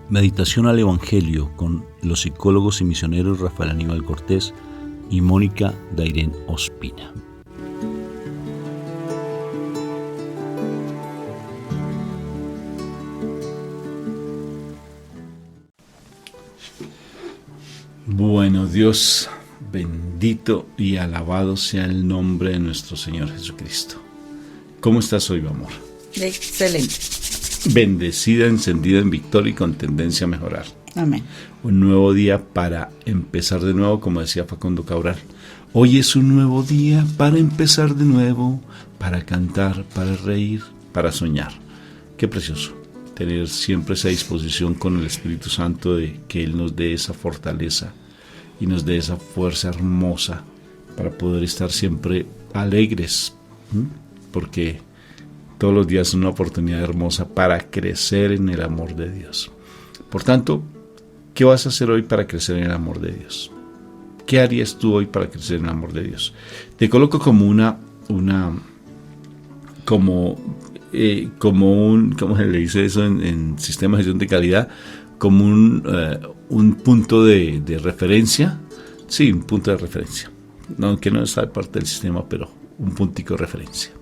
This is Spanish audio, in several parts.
Meditación al Evangelio con los psicólogos y misioneros Rafael Aníbal Cortés y Mónica Dairén Ospina. Bueno, Dios, bendito y alabado sea el nombre de nuestro Señor Jesucristo. ¿Cómo estás hoy, mi amor? Excelente. Bendecida, encendida en victoria y con tendencia a mejorar. Amén. Un nuevo día para empezar de nuevo, como decía Facundo Cabral. Hoy es un nuevo día para empezar de nuevo, para cantar, para reír, para soñar. Qué precioso tener siempre esa disposición con el Espíritu Santo de que Él nos dé esa fortaleza y nos dé esa fuerza hermosa para poder estar siempre alegres, porque todos los días es una oportunidad hermosa para crecer en el amor de Dios. Por tanto, ¿qué vas a hacer hoy para crecer en el amor de Dios? ¿Qué harías tú hoy para crecer en el amor de Dios? Te coloco como ¿cómo se le dice eso en sistemas de gestión de calidad? Como un punto de referencia. Sí, un punto de referencia. No, aunque no está parte del sistema, pero un puntico de referencia.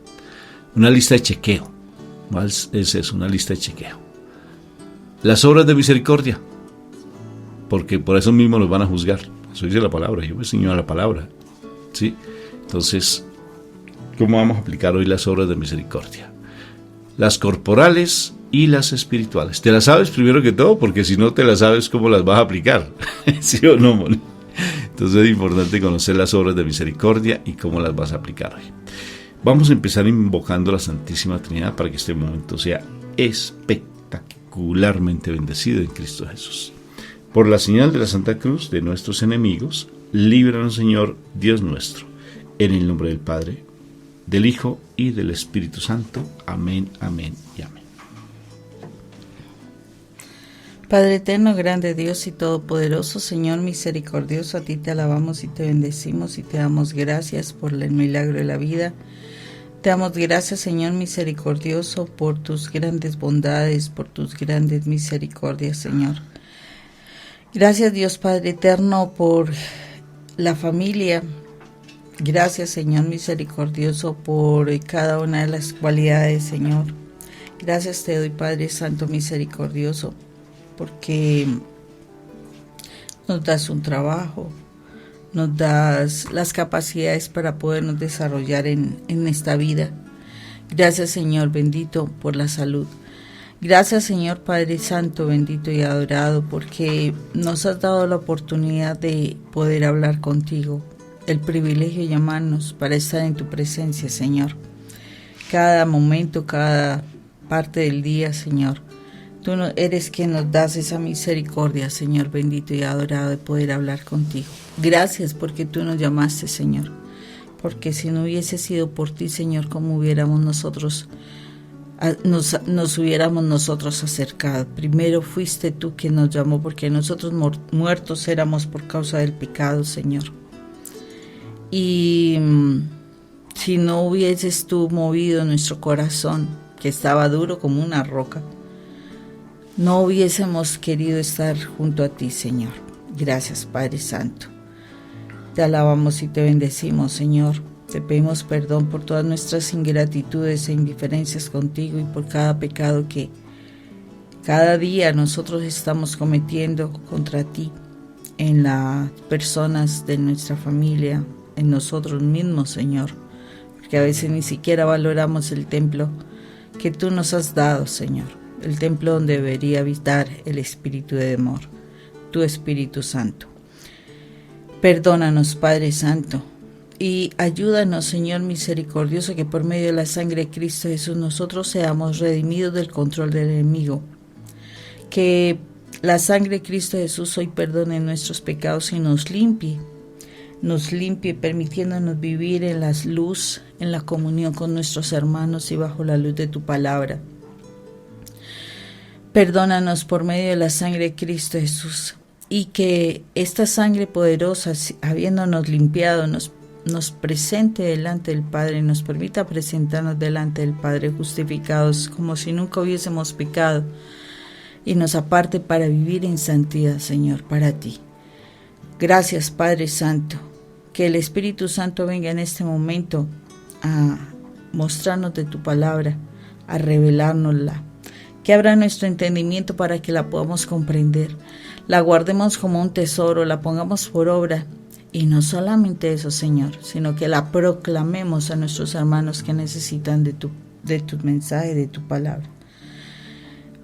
Una lista de chequeo. ¿Cuál es eso? Una lista de chequeo. Las obras de misericordia. Porque por eso mismo los van a juzgar. Eso dice la palabra. Yo me enseño a la palabra. ¿Sí? Entonces, ¿cómo vamos a aplicar hoy las obras de misericordia? Las corporales y las espirituales. ¿Te las sabes primero que todo? Porque si no te las sabes, ¿cómo las vas a aplicar? ¿Sí o no, Moni? Entonces es importante conocer las obras de misericordia y cómo las vas a aplicar hoy. Vamos a empezar invocando a la Santísima Trinidad para que este momento sea espectacularmente bendecido en Cristo Jesús. Por la señal de la Santa Cruz de nuestros enemigos, líbranos, Señor, Dios nuestro, en el nombre del Padre, del Hijo y del Espíritu Santo. Amén, amén y amén. Padre eterno, grande Dios y todopoderoso, Señor misericordioso, a ti te alabamos y te bendecimos y te damos gracias por el milagro de la vida. Te damos gracias, Señor misericordioso, por tus grandes bondades, por tus grandes misericordias, Señor. Gracias, Dios Padre eterno, por la familia. Gracias, Señor misericordioso, por cada una de las cualidades, Señor. Gracias te doy, Padre Santo misericordioso, porque nos das un trabajo, nos das las capacidades para podernos desarrollar en esta vida. Gracias, Señor bendito, por la salud. Gracias, Señor Padre Santo, bendito y adorado, porque nos has dado la oportunidad de poder hablar contigo, el privilegio de llamarnos para estar en tu presencia, Señor. Cada momento, cada parte del día, Señor, tú eres quien nos das esa misericordia, Señor bendito y adorado, de poder hablar contigo. Gracias porque tú nos llamaste, Señor, porque si no hubiese sido por ti, Señor, ¿cómo hubiéramos nosotros nos hubiéramos nosotros acercado? Primero fuiste tú quien nos llamó, porque nosotros muertos éramos por causa del pecado, Señor. Y si no hubieses tú movido nuestro corazón, que estaba duro como una roca, no hubiésemos querido estar junto a ti, Señor. Gracias, Padre Santo. Te alabamos y te bendecimos, Señor. Te pedimos perdón por todas nuestras ingratitudes e indiferencias contigo y por cada pecado que cada día nosotros estamos cometiendo contra ti, en las personas de nuestra familia, en nosotros mismos, Señor. Porque a veces ni siquiera valoramos el templo que tú nos has dado, Señor. El templo donde debería habitar el Espíritu de amor, tu Espíritu Santo. Perdónanos, Padre Santo, y ayúdanos, Señor misericordioso, que por medio de la sangre de Cristo Jesús nosotros seamos redimidos del control del enemigo. Que la sangre de Cristo Jesús hoy perdone nuestros pecados y nos limpie permitiéndonos vivir en la luz, en la comunión con nuestros hermanos y bajo la luz de tu palabra. Perdónanos por medio de la sangre de Cristo Jesús, y que esta sangre poderosa, habiéndonos limpiado, nos nos presente delante del Padre, nos permita presentarnos delante del Padre justificados como si nunca hubiésemos pecado y nos aparte para vivir en santidad, Señor, para ti. Gracias, Padre Santo, que el Espíritu Santo venga en este momento a mostrarnos de tu palabra, a revelárnosla, que abra nuestro entendimiento para que la podamos comprender, la guardemos como un tesoro, la pongamos por obra, y no solamente eso, Señor, sino que la proclamemos a nuestros hermanos que necesitan de tu mensaje, de tu palabra.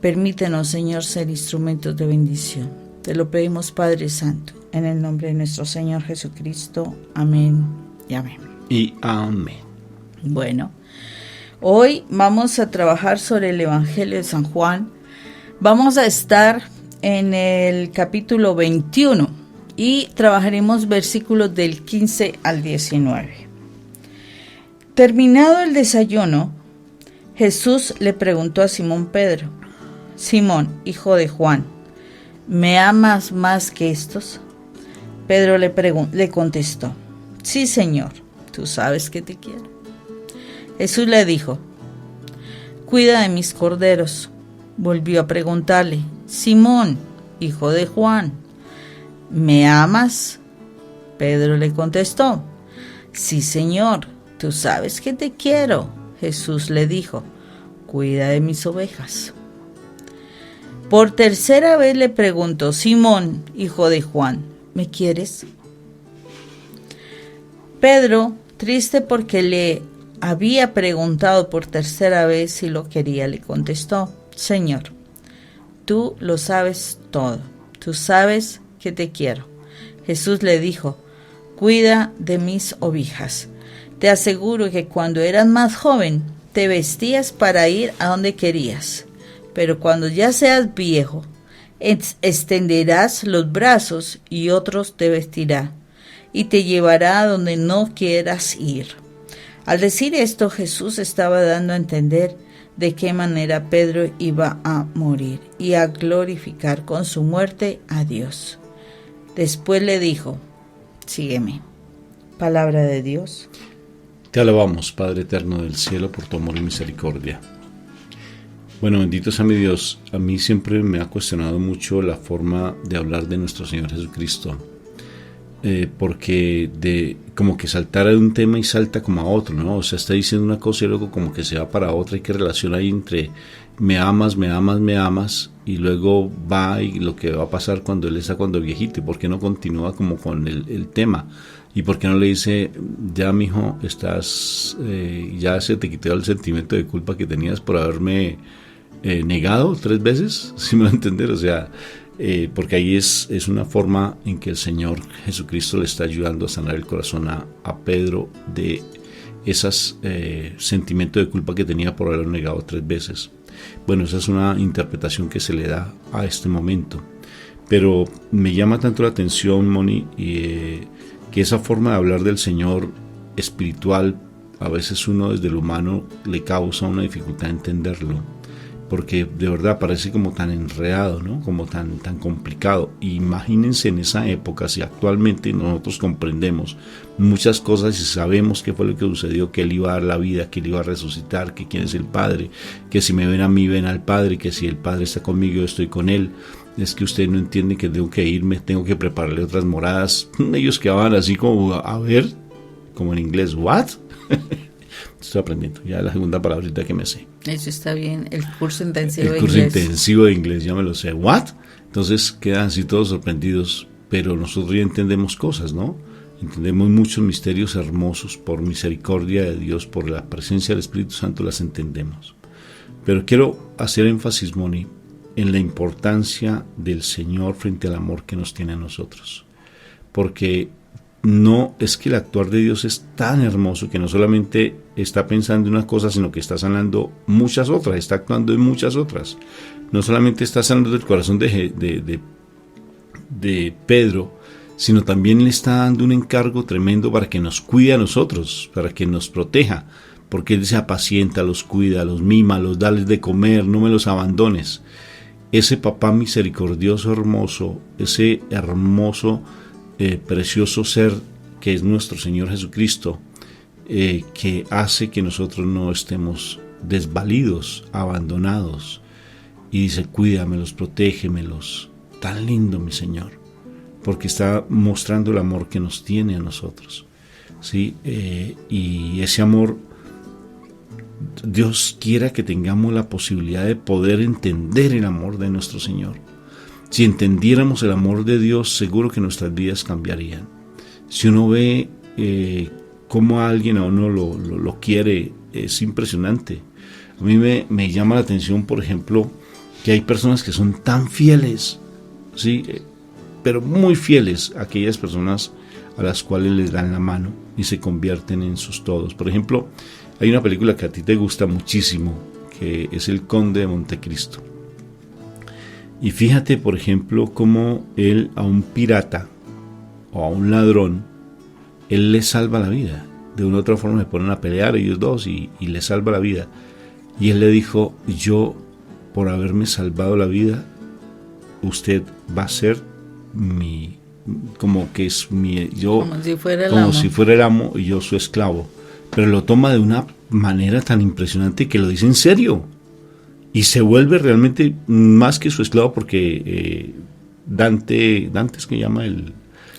Permítenos, Señor, ser instrumentos de bendición. Te lo pedimos, Padre Santo, en el nombre de nuestro Señor Jesucristo. Amén y amén. Y amén. Bueno, hoy vamos a trabajar sobre el Evangelio de San Juan. Vamos a estar en el capítulo 21 y trabajaremos versículos del 15 al 19. Terminado el desayuno, Jesús le preguntó a Simón Pedro: Simón, hijo de Juan, ¿me amas más que estos? Pedro le contestó: Sí, Señor, tú sabes que te quiero. Jesús le dijo: Cuida de mis corderos. Volvió a preguntarle: Simón, hijo de Juan, ¿me amas? Pedro le contestó: Sí, Señor, tú sabes que te quiero. Jesús le dijo: Cuida de mis ovejas. Por tercera vez le preguntó: Simón, hijo de Juan, ¿me quieres? Pedro, triste porque le había preguntado por tercera vez si lo quería, le contestó: Señor, tú lo sabes todo, tú sabes que te quiero. Jesús le dijo: Cuida de mis ovejas. Te aseguro que cuando eras más joven te vestías para ir a donde querías, pero cuando ya seas viejo, extenderás los brazos y otros te vestirá y te llevará a donde no quieras ir. Al decir esto, Jesús estaba dando a entender de qué manera Pedro iba a morir y a glorificar con su muerte a Dios. Después le dijo: Sígueme. Palabra de Dios. Te alabamos, Padre eterno del cielo, por tu amor y misericordia. Bueno, bendito sea mi Dios. A mí siempre me ha cuestionado mucho la forma de hablar de nuestro Señor Jesucristo. Porque como que saltara de un tema y salta como a otro, ¿no? O sea, está diciendo una cosa y luego como que se va para otra. ¿Y qué relación hay entre me amas, me amas, me amas? Y luego va y lo que va a pasar cuando él está cuando viejito. ¿Y por qué no continúa como con el tema? ¿Y por qué no le dice: ya, mijo, estás, ya se te quitó el sentimiento de culpa que tenías por haberme negado 3 veces? ¿Sí me va a entender? O sea, porque ahí es una forma en que el Señor Jesucristo le está ayudando a sanar el corazón a Pedro de esos sentimientos de culpa que tenía por haberlo negado 3 veces. Bueno, esa es una interpretación que se le da a este momento. Pero me llama tanto la atención, Moni, que esa forma de hablar del Señor espiritual, a veces uno desde lo humano le causa una dificultad entenderlo, porque de verdad parece como tan enredado, ¿no? Como tan complicado. Imagínense en esa época, si actualmente nosotros comprendemos muchas cosas y sabemos qué fue lo que sucedió, que Él iba a dar la vida, que Él iba a resucitar, que quién es el Padre, que si me ven a mí, ven al Padre, que si el Padre está conmigo, yo estoy con Él. Es que usted no entiende que tengo que irme, tengo que prepararle otras moradas. Ellos quedaban así como, a ver, como en inglés, ¿what? Estoy aprendiendo, ya la segunda palabrita que me sé. Eso está bien, el curso intensivo de inglés. El curso intensivo de inglés, ya me lo sé, ¿what? Entonces quedan así todos sorprendidos, pero nosotros ya entendemos cosas, ¿no? Entendemos muchos misterios hermosos, por misericordia de Dios, por la presencia del Espíritu Santo las entendemos. Pero quiero hacer énfasis, Moni, en la importancia del Señor frente al amor que nos tiene a nosotros. Porque no es que el actuar de Dios es tan hermoso que no solamente está pensando en una cosa, sino que está sanando muchas otras, está actuando en muchas otras. No solamente está sanando el corazón de Pedro, sino también le está dando un encargo tremendo para que nos cuide a nosotros, para que nos proteja, porque Él se apacienta, los cuida, los mima, los da de comer, no me los abandones. Ese papá misericordioso, hermoso, ese hermoso, precioso ser que es nuestro Señor Jesucristo, que hace que nosotros no estemos desvalidos, abandonados. Y dice, cuídamelos, protégemelos. Tan lindo, mi Señor, porque está mostrando el amor que nos tiene a nosotros, ¿sí? Y ese amor, Dios quiera que tengamos la posibilidad de poder entender el amor de nuestro Señor. Si entendiéramos el amor de Dios, seguro que nuestras vidas cambiarían. Si uno ve cómo alguien a uno lo quiere, es impresionante. A mí me llama la atención, por ejemplo, que hay personas que son tan fieles, ¿sí? Pero muy fieles a aquellas personas a las cuales les dan la mano y se convierten en sus todos. Por ejemplo, hay una película que a ti te gusta muchísimo, que es El Conde de Montecristo. Y fíjate, por ejemplo, cómo él a un pirata o a un ladrón, él le salva la vida. De una u otra forma se ponen a pelear ellos dos y le salva la vida. Y él le dijo, yo, por haberme salvado la vida, usted va a ser mi, como que es mi, yo, como si fuera el como amo. si fuera el amo y yo su esclavo. Pero lo toma de una manera tan impresionante que lo dice en serio. Y se vuelve realmente más que su esclavo, porque Dante es que llama el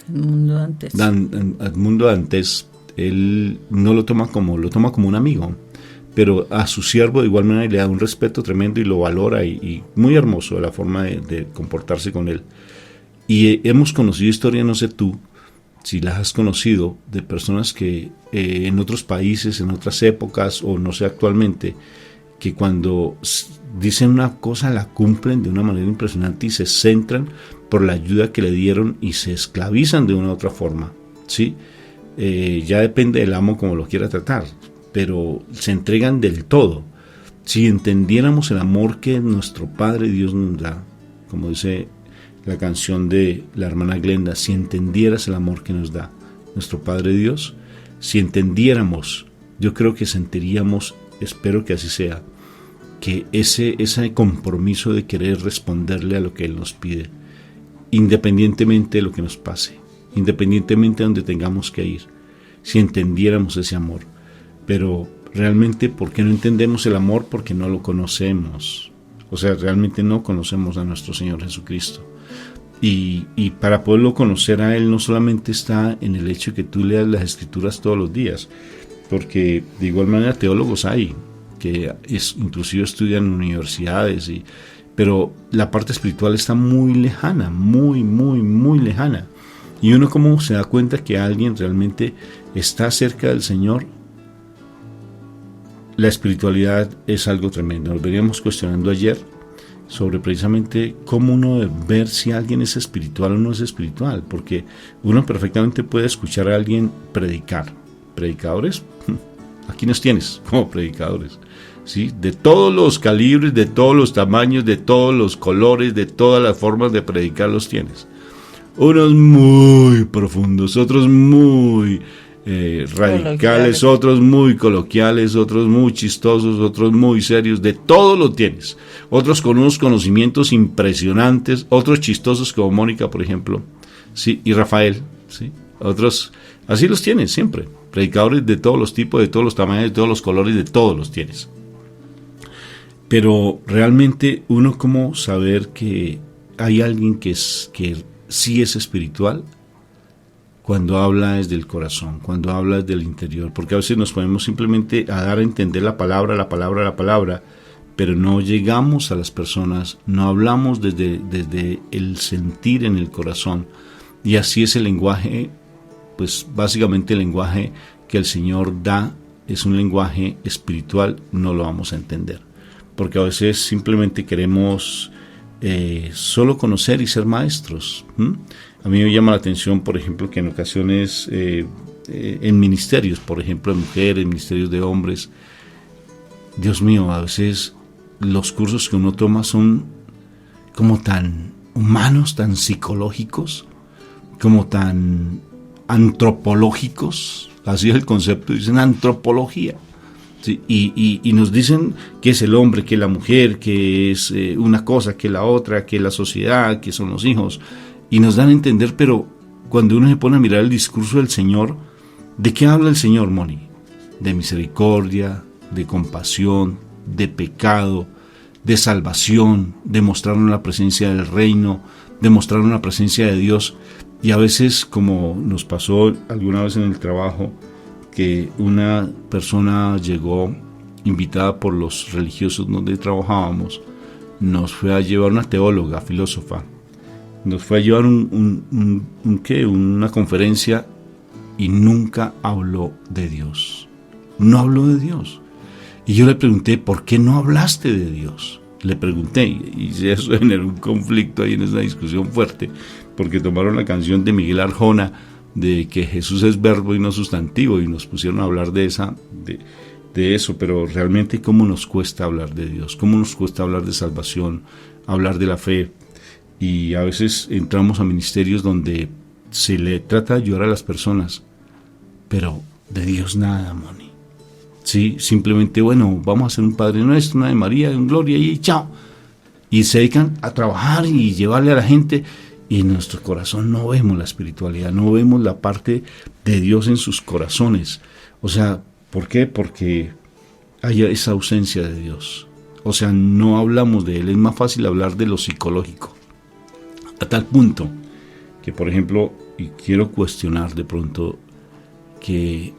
mundo Dantes. Edmundo Dantes, él no lo toma como un amigo, pero a su siervo de igual manera le da un respeto tremendo y lo valora, y muy hermoso la forma de comportarse con él. Y hemos conocido historias, no sé tú si las has conocido, de personas que en otros países, en otras épocas, o no sé actualmente, que cuando dicen una cosa la cumplen de una manera impresionante y se centran por la ayuda que le dieron y se esclavizan de una u otra forma, ¿sí? Ya depende del amo como lo quiera tratar, pero se entregan del todo. Si entendiéramos el amor que nuestro Padre Dios nos da, como dice la canción de la hermana Glenda, si entendieras el amor que nos da nuestro Padre Dios, si entendiéramos, yo creo que sentiríamos, espero que así sea, que ese compromiso de querer responderle a lo que Él nos pide, independientemente de lo que nos pase, independientemente de donde tengamos que ir, si entendiéramos ese amor. Pero realmente, ¿por qué no entendemos el amor? Porque no lo conocemos. O sea, realmente no conocemos a nuestro Señor Jesucristo. Y para poderlo conocer a Él no solamente está en el hecho de que tú leas las Escrituras todos los días, porque de igual manera teólogos hay, que inclusive estudian en universidades, pero la parte espiritual está muy lejana, muy, muy, muy lejana. Y uno como se da cuenta que alguien realmente está cerca del Señor. La espiritualidad es algo tremendo. Nos veníamos cuestionando ayer sobre precisamente cómo uno debe ver si alguien es espiritual o no es espiritual, porque uno perfectamente puede escuchar a alguien predicar. ¿Predicadores? Aquí nos tienes como predicadores, ¿sí? De todos los calibres, de todos los tamaños, de todos los colores, de todas las formas de predicar los tienes. Unos muy profundos, otros muy radicales, otros muy coloquiales, otros muy chistosos, otros muy serios, de todo lo tienes. Otros con unos conocimientos impresionantes, otros chistosos como Mónica, por ejemplo, sí, y Rafael, sí, otros, así los tienes siempre. Predicadores de todos los tipos, de todos los tamaños, de todos los colores, de todos los tienes. Pero realmente uno cómo saber que hay alguien que sí es espiritual, cuando habla desde el corazón, cuando habla desde el interior, porque a veces nos ponemos simplemente a dar a entender la palabra, pero no llegamos a las personas, no hablamos desde el sentir en el corazón, y así es el lenguaje. Pues básicamente el lenguaje que el Señor da es un lenguaje espiritual, no lo vamos a entender, porque a veces simplemente queremos solo conocer y ser maestros. A mí me llama la atención, por ejemplo, que en ocasiones en ministerios, por ejemplo, de mujeres, ministerios de hombres, Dios mío, a veces los cursos que uno toma son como tan humanos, tan psicológicos, como tan antropológicos, así es el concepto, dicen antropología, ¿sí? Y nos dicen que es el hombre, que es la mujer, que es una cosa, que la otra, que es la sociedad, que son los hijos, y nos dan a entender, pero cuando uno se pone a mirar el discurso del Señor, ¿de qué habla el Señor, Moni? De misericordia, de compasión, de pecado, de salvación, de mostrarnos la presencia del reino, de mostrarnos la presencia de Dios. Y a veces, como nos pasó alguna vez en el trabajo, que una persona llegó invitada por los religiosos donde trabajábamos, nos fue a llevar una teóloga, filósofa, nos fue a llevar una conferencia y nunca habló de Dios. No habló de Dios. Y yo le pregunté, ¿por qué no hablaste de Dios? Le pregunté, y eso generó un conflicto ahí en esa discusión fuerte, porque tomaron la canción de Miguel Arjona, de que Jesús es verbo y no sustantivo, y nos pusieron a hablar de eso, pero realmente cómo nos cuesta hablar de Dios, cómo nos cuesta hablar de salvación, hablar de la fe. Y a veces entramos a ministerios donde se le trata de ayudar a las personas, pero de Dios nada, Moni. Sí, simplemente, bueno, vamos a hacer un Padre Nuestro, una de María, un Gloria y chao. Y se dedican a trabajar y llevarle a la gente, y en nuestro corazón no vemos la espiritualidad, no vemos la parte de Dios en sus corazones. O sea, ¿por qué? Porque hay esa ausencia de Dios. O sea, no hablamos de Él, es más fácil hablar de lo psicológico. A tal punto que, por ejemplo, y quiero cuestionar de pronto, que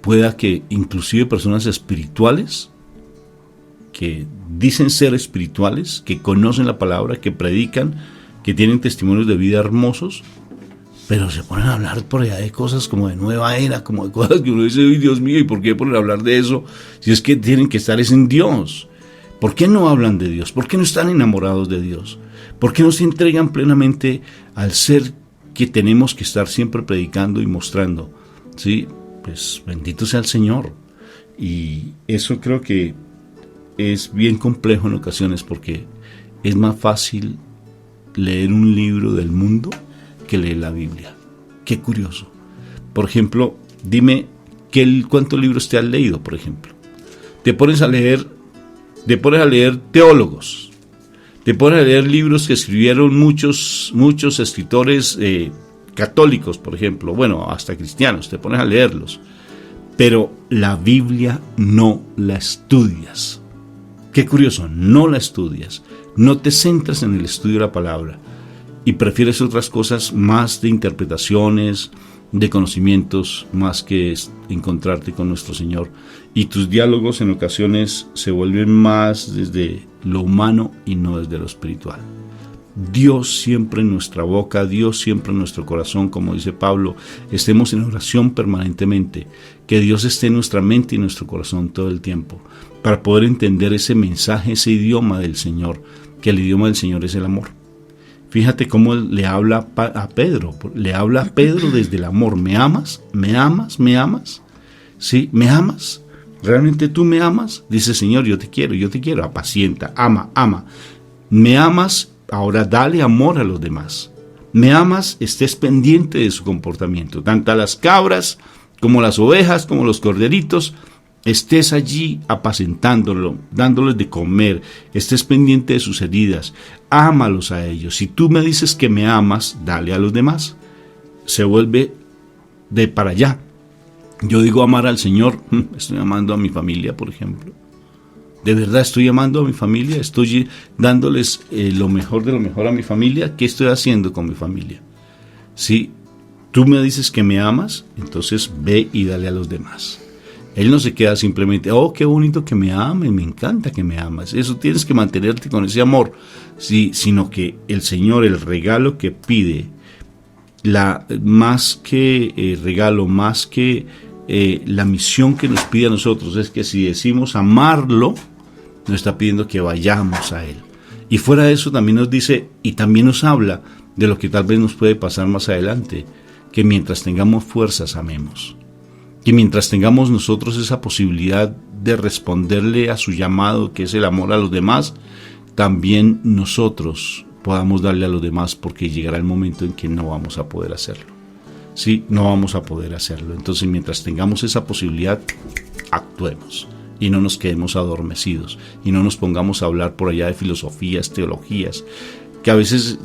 pueda que inclusive personas espirituales, que dicen ser espirituales, que conocen la palabra, que predican, que tienen testimonios de vida hermosos, pero se ponen a hablar por allá de cosas como de nueva era, como de cosas que uno dice, ¡ay, Dios mío! ¿Y por qué ponen a hablar de eso? Si es que tienen que estar en Dios. ¿Por qué no hablan de Dios? ¿Por qué no están enamorados de Dios? ¿Por qué no se entregan plenamente al ser que tenemos que estar siempre predicando y mostrando? ¿Sí? Pues bendito sea el Señor. Y eso creo que es bien complejo en ocasiones, porque es más fácil leer un libro del mundo que leer la Biblia. Qué curioso. Por ejemplo, dime cuántos libros te has leído, por ejemplo. Te pones a leer teólogos, te pones a leer libros que escribieron muchos escritores católicos, por ejemplo, bueno, hasta cristianos, te pones a leerlos, pero la Biblia no la estudias. Qué curioso, no la estudias, no te centras en el estudio de la palabra y prefieres otras cosas más de interpretaciones, de conocimientos, más que encontrarte con nuestro Señor. Y tus diálogos en ocasiones se vuelven más desde lo humano y no desde lo espiritual. Dios siempre en nuestra boca, Dios siempre en nuestro corazón, como dice Pablo, estemos en oración permanentemente, que Dios esté en nuestra mente y en nuestro corazón todo el tiempo, para poder entender ese mensaje, ese idioma del Señor, que el idioma del Señor es el amor. Fíjate cómo le habla a Pedro, le habla a Pedro desde el amor. ¿Me amas? ¿Me amas? ¿Me amas? ¿Sí? ¿Me amas? ¿Realmente tú me amas? Dice, Señor, yo te quiero, apacienta, ama. ¿Me amas? Ahora dale amor a los demás. ¿Me amas? Estés pendiente de su comportamiento, tanto a las cabras como las ovejas, como los corderitos, estés allí apacentándolo, dándoles de comer, estés pendiente de sus heridas, ámalos a ellos. Si tú me dices que me amas, dale a los demás. Se vuelve de para allá. Yo digo amar al Señor, estoy amando a mi familia, por ejemplo. De verdad estoy amando a mi familia, estoy dándoles lo mejor de lo mejor a mi familia. ¿Qué estoy haciendo con mi familia? Si tú me dices que me amas, entonces ve y dale a los demás. Él no se queda simplemente, oh, qué bonito que me ames, me encanta que me amas. Eso tienes que mantenerte con ese amor, sí, sino que el Señor, el regalo que pide, más que regalo, más que la misión que nos pide a nosotros, es que si decimos amarlo, nos está pidiendo que vayamos a Él. Y fuera de eso también nos dice, y también nos habla de lo que tal vez nos puede pasar más adelante, que mientras tengamos fuerzas, amemos. Que mientras tengamos nosotros esa posibilidad de responderle a su llamado, que es el amor a los demás, también nosotros podamos darle a los demás, porque llegará el momento en que no vamos a poder hacerlo. Sí, no vamos a poder hacerlo. Entonces, mientras tengamos esa posibilidad, actuemos y no nos quedemos adormecidos y no nos pongamos a hablar por allá de filosofías, teologías, porque a veces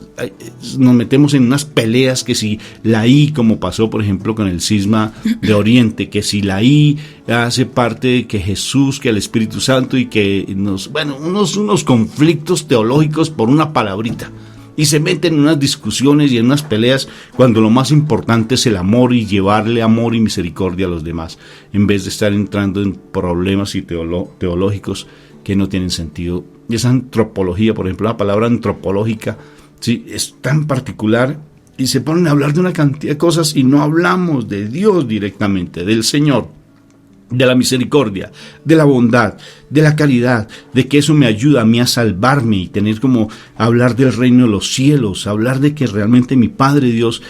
nos metemos en unas peleas que si la I, como pasó por ejemplo con el cisma de Oriente, que si la I hace parte de que Jesús, que el Espíritu Santo, y que unos conflictos teológicos por una palabrita, y se meten en unas discusiones y en unas peleas cuando lo más importante es el amor y llevarle amor y misericordia a los demás, en vez de estar entrando en problemas y teológicos que no tienen sentido. Y esa antropología, por ejemplo, la palabra antropológica, ¿sí?, es tan particular, y se ponen a hablar de una cantidad de cosas y no hablamos de Dios directamente, del Señor, de la misericordia, de la bondad, de la caridad, de que eso me ayuda a mí a salvarme y tener como hablar del reino de los cielos, hablar de que realmente mi Padre Dios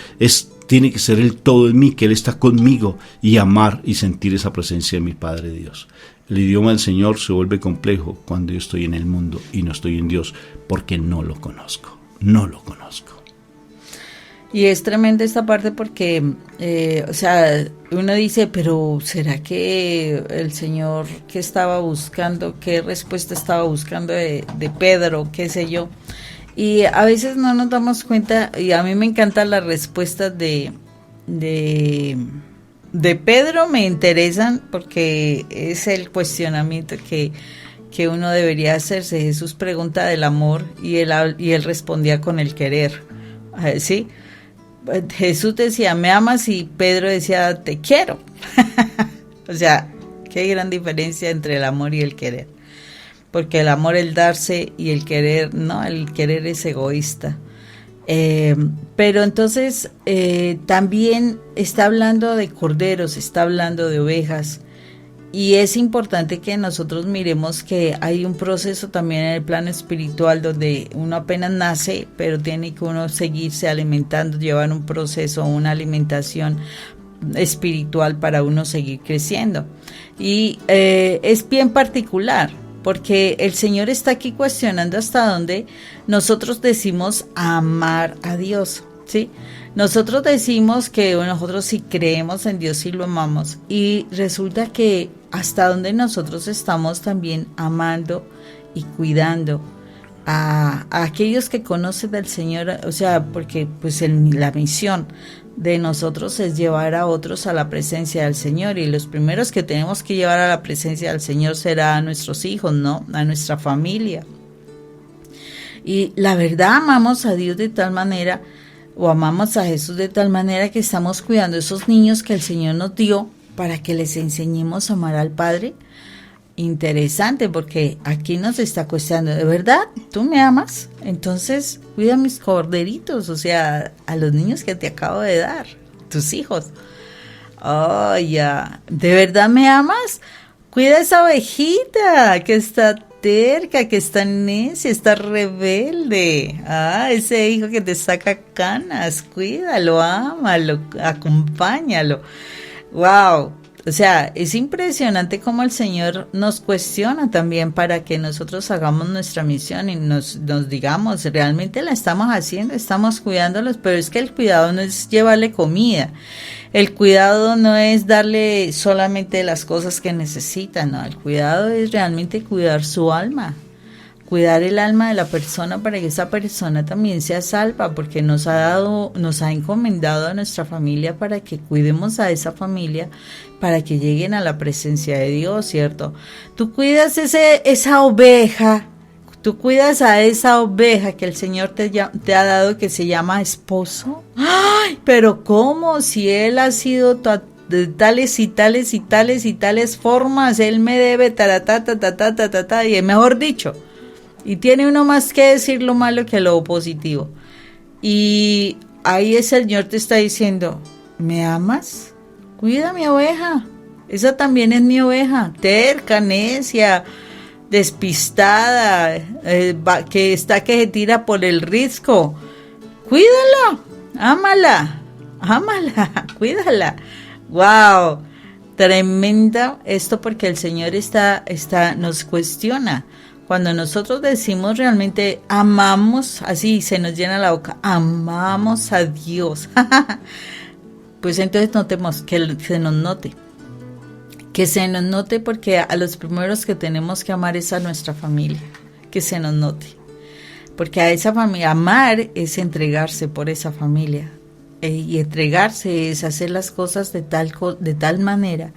tiene que ser el todo en mí, que Él está conmigo, y amar y sentir esa presencia de mi Padre Dios. El idioma del Señor se vuelve complejo cuando yo estoy en el mundo y no estoy en Dios, porque no lo conozco. Y es tremenda esta parte porque, uno dice, pero ¿será que el Señor qué estaba buscando? ¿Qué respuesta estaba buscando de Pedro? ¿Qué sé yo? Y a veces no nos damos cuenta, y a mí me encantan las respuestas de Pedro, me interesan porque es el cuestionamiento que uno debería hacerse. Jesús pregunta del amor y él respondía con el querer, ¿sí? Jesús decía, ¿me amas? Y Pedro decía, te quiero. O sea, qué gran diferencia entre el amor y el querer. Porque el amor es el darse y el querer, no, el querer es egoísta. Pero entonces también está hablando de corderos, está hablando de ovejas. Y es importante que nosotros miremos que hay un proceso también en el plano espiritual donde uno apenas nace, pero tiene que uno seguirse alimentando, llevar un proceso, una alimentación espiritual para uno seguir creciendo. Y es bien particular, porque el Señor está aquí cuestionando hasta dónde nosotros decimos amar a Dios, ¿sí? Nosotros decimos que nosotros sí creemos en Dios y lo amamos, y resulta que hasta donde nosotros estamos también amando y cuidando a aquellos que conocen del Señor, o sea, porque pues la misión de nosotros es llevar a otros a la presencia del Señor, y los primeros que tenemos que llevar a la presencia del Señor será a nuestros hijos, ¿no? A nuestra familia. Y la verdad, amamos a Dios de tal manera, o amamos a Jesús de tal manera, que estamos cuidando a esos niños que el Señor nos dio para que les enseñemos a amar al Padre. Interesante, porque aquí nos está cuestionando, ¿de verdad tú me amas? Entonces cuida a mis corderitos, o sea, a los niños que te acabo de dar, tus hijos. Oh, ya, ¿de verdad me amas? Cuida a esa ovejita que está terca, que está necia, está rebelde. Ese hijo que te saca canas, cuídalo, ámalo, acompáñalo. Wow. O sea, es impresionante cómo el Señor nos cuestiona también para que nosotros hagamos nuestra misión y nos digamos, realmente la estamos haciendo, estamos cuidándolos, pero es que el cuidado no es llevarle comida, el cuidado no es darle solamente las cosas que necesitan, no, el cuidado es realmente cuidar su alma, cuidar el alma de la persona para que esa persona también sea salva, porque nos ha encomendado a nuestra familia para que cuidemos a esa familia, para que lleguen a la presencia de Dios, ¿cierto? Tú cuidas esa oveja, tú cuidas a esa oveja que el Señor te ha dado, que se llama esposo. ¡Ay! Pero ¿cómo? Si Él ha sido de tales y tales y tales y tales formas, Él me debe y mejor dicho, y tiene uno más que decir lo malo que lo positivo. Y ahí el Señor te está diciendo, ¿me amas? Cuida mi oveja, esa también es mi oveja, terca, necia, despistada, que se tira por el risco. Cuídala, ámala, cuídala. Wow, tremenda esto, porque el Señor nos cuestiona. Cuando nosotros decimos realmente amamos, así se nos llena la boca, amamos a Dios. Pues entonces notemos, que se nos note, porque a los primeros que tenemos que amar es a nuestra familia, que se nos note. porque a esa familia, amar es entregarse por esa familia. Y entregarse es hacer las cosas de tal manera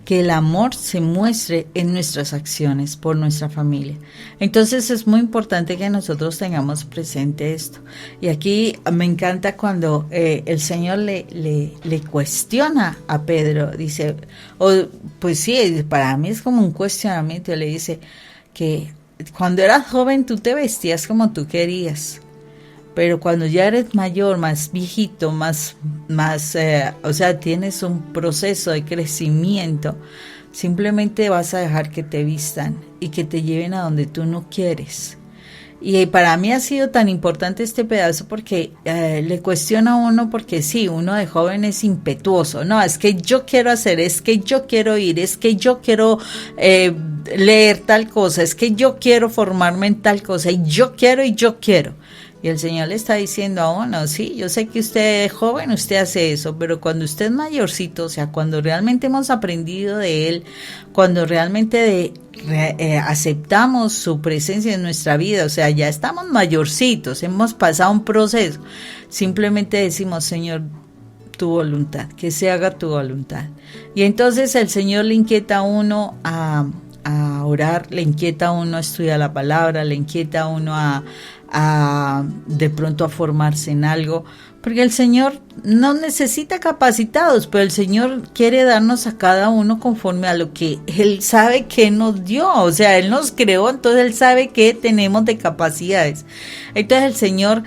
que el amor se muestre en nuestras acciones por nuestra familia. Entonces es muy importante que nosotros tengamos presente esto. Y aquí me encanta cuando el Señor le cuestiona a Pedro. Dice, pues sí, para mí es como un cuestionamiento. Le dice que cuando eras joven tú te vestías como tú querías. Pero cuando ya eres mayor, más viejito, o sea, tienes un proceso de crecimiento, simplemente vas a dejar que te vistan y que te lleven a donde tú no quieres. Y para mí ha sido tan importante este pedazo porque le cuestiona a uno, porque sí, uno de joven es impetuoso. No, es que yo quiero hacer, es que yo quiero ir, es que yo quiero leer tal cosa, es que yo quiero formarme en tal cosa, y yo quiero y yo quiero. Y el Señor le está diciendo a uno, sí, yo sé que usted es joven, usted hace eso, pero cuando usted es mayorcito, o sea, cuando realmente hemos aprendido de Él, cuando realmente aceptamos su presencia en nuestra vida, o sea, ya estamos mayorcitos, hemos pasado un proceso, simplemente decimos, Señor, tu voluntad, que se haga tu voluntad. Y entonces el Señor le inquieta a uno a orar, le inquieta a uno a estudiar la palabra, le inquieta a uno a de pronto a formarse en algo, porque el Señor no necesita capacitados, pero el Señor quiere darnos a cada uno conforme a lo que Él sabe que nos dio, o sea, Él nos creó, entonces Él sabe que tenemos de capacidades. Entonces el Señor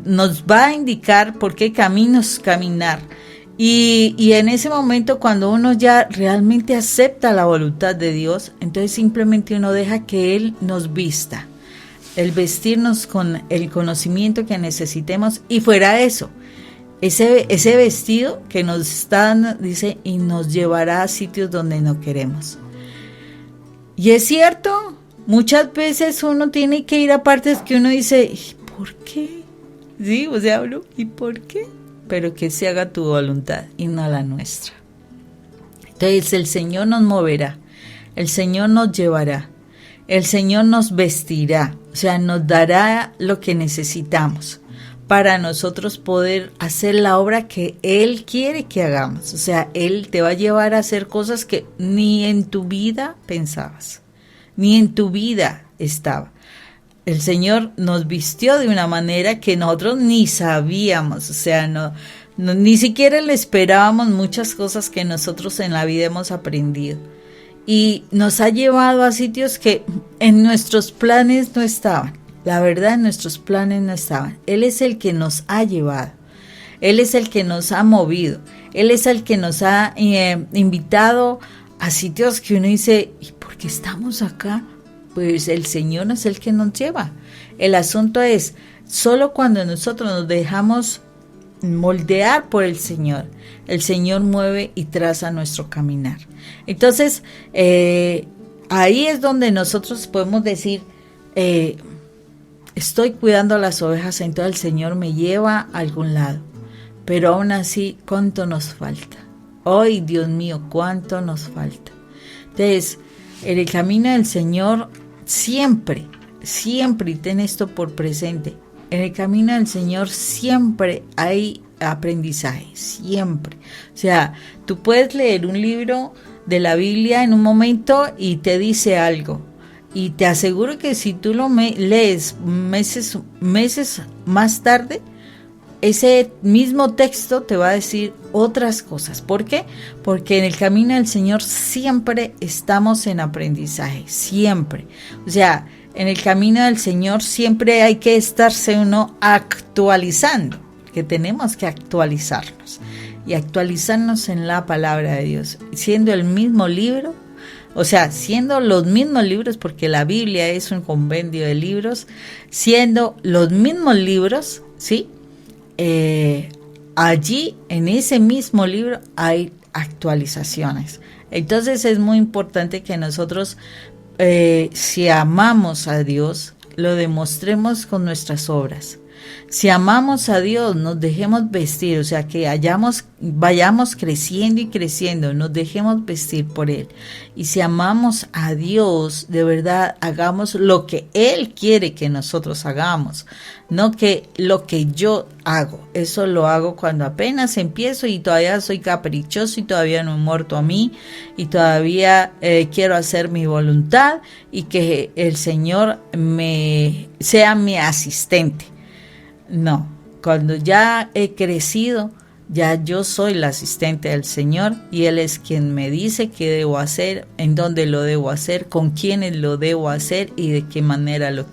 nos va a indicar por qué caminos caminar. Y en ese momento, cuando uno ya realmente acepta la voluntad de Dios, entonces simplemente uno deja que Él nos vista, el vestirnos con el conocimiento que necesitemos, y fuera eso, ese vestido que nos está dando, dice, y nos llevará a sitios donde no queremos. Y es cierto, muchas veces uno tiene que ir a partes que uno dice, ¿por qué? Sí, o sea, ¿y por qué? Pero que se haga tu voluntad y no la nuestra. Entonces el Señor nos moverá, el Señor nos llevará, el Señor nos vestirá, o sea, nos dará lo que necesitamos para nosotros poder hacer la obra que Él quiere que hagamos. O sea, Él te va a llevar a hacer cosas que ni en tu vida pensabas, ni en tu vida estaba. El Señor nos vistió de una manera que nosotros ni sabíamos, o sea, ni siquiera le esperábamos muchas cosas que nosotros en la vida hemos aprendido. Y nos ha llevado a sitios que en nuestros planes no estaban. La verdad, en nuestros planes no estaban. Él es el que nos ha llevado. Él es el que nos ha movido. Él es el que nos ha invitado a sitios que uno dice, ¿y por qué estamos acá? Pues el Señor es el que nos lleva. El asunto es, solo cuando nosotros nos dejamos moldear por el Señor mueve y traza nuestro caminar. Entonces, ahí es donde nosotros podemos decir, estoy cuidando las ovejas, entonces el Señor me lleva a algún lado. Pero aún así, ¿cuánto nos falta? ¡Ay, Dios mío, cuánto nos falta! Entonces, en el camino del Señor, siempre, y ten esto por presente, en el camino del Señor siempre hay aprendizaje, siempre. O sea, tú puedes leer un libro de la Biblia en un momento y te dice algo. Y te aseguro que si tú lo lees meses más tarde, ese mismo texto te va a decir otras cosas. ¿Por qué? Porque en el camino del Señor siempre estamos en aprendizaje, siempre. O sea, en el camino del Señor siempre hay que estarse uno actualizando, que tenemos que actualizarnos y actualizarnos en la palabra de Dios, siendo el mismo libro, o sea, siendo los mismos libros, porque la Biblia es un compendio de libros, siendo los mismos libros, ¿sí? Allí, en ese mismo libro, hay actualizaciones. Entonces es muy importante que nosotros, si amamos a Dios, lo demostremos con nuestras obras. Si amamos a Dios, nos dejemos vestir, o sea, que vayamos creciendo y creciendo, nos dejemos vestir por Él. Y si amamos a Dios, de verdad, hagamos lo que Él quiere que nosotros hagamos, no que lo que yo hago. Eso lo hago cuando apenas empiezo y todavía soy caprichoso y todavía no he muerto a mí y todavía quiero hacer mi voluntad y que el Señor sea mi asistente. No, cuando ya he crecido, ya yo soy la asistente del Señor y Él es quien me dice qué debo hacer, en dónde lo debo hacer, con quiénes lo debo hacer y de qué manera lo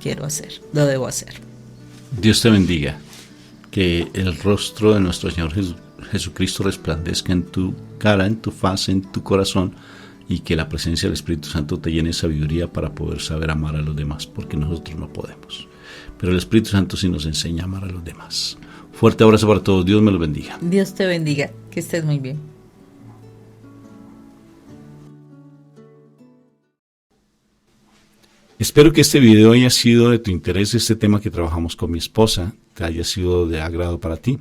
debo hacer. Dios te bendiga, que el rostro de nuestro Señor Jesucristo resplandezca en tu cara, en tu faz, en tu corazón, y que la presencia del Espíritu Santo te llene de sabiduría para poder saber amar a los demás, porque nosotros no podemos. Pero el Espíritu Santo sí nos enseña a amar a los demás. Fuerte abrazo para todos. Dios me los bendiga. Dios te bendiga. Que estés muy bien. Espero que este video haya sido de tu interés, este tema que trabajamos con mi esposa, que haya sido de agrado para ti.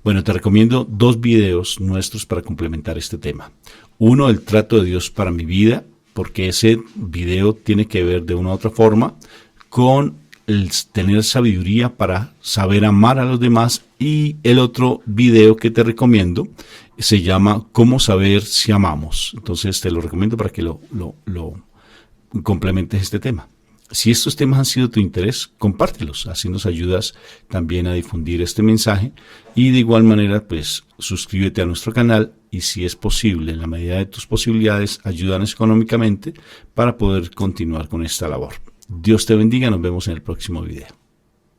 Bueno, te recomiendo 2 videos nuestros para complementar este tema. Uno, el trato de Dios para mi vida, porque ese video tiene que ver de una u otra forma con el tener sabiduría para saber amar a los demás, y el otro video que te recomiendo se llama ¿Cómo saber si amamos? Entonces te lo recomiendo para que lo complementes este tema. Si estos temas han sido de tu interés, compártelos, así nos ayudas también a difundir este mensaje, y de igual manera pues suscríbete a nuestro canal y, si es posible, en la medida de tus posibilidades, ayúdanos económicamente para poder continuar con esta labor. Dios te bendiga, nos vemos en el próximo video.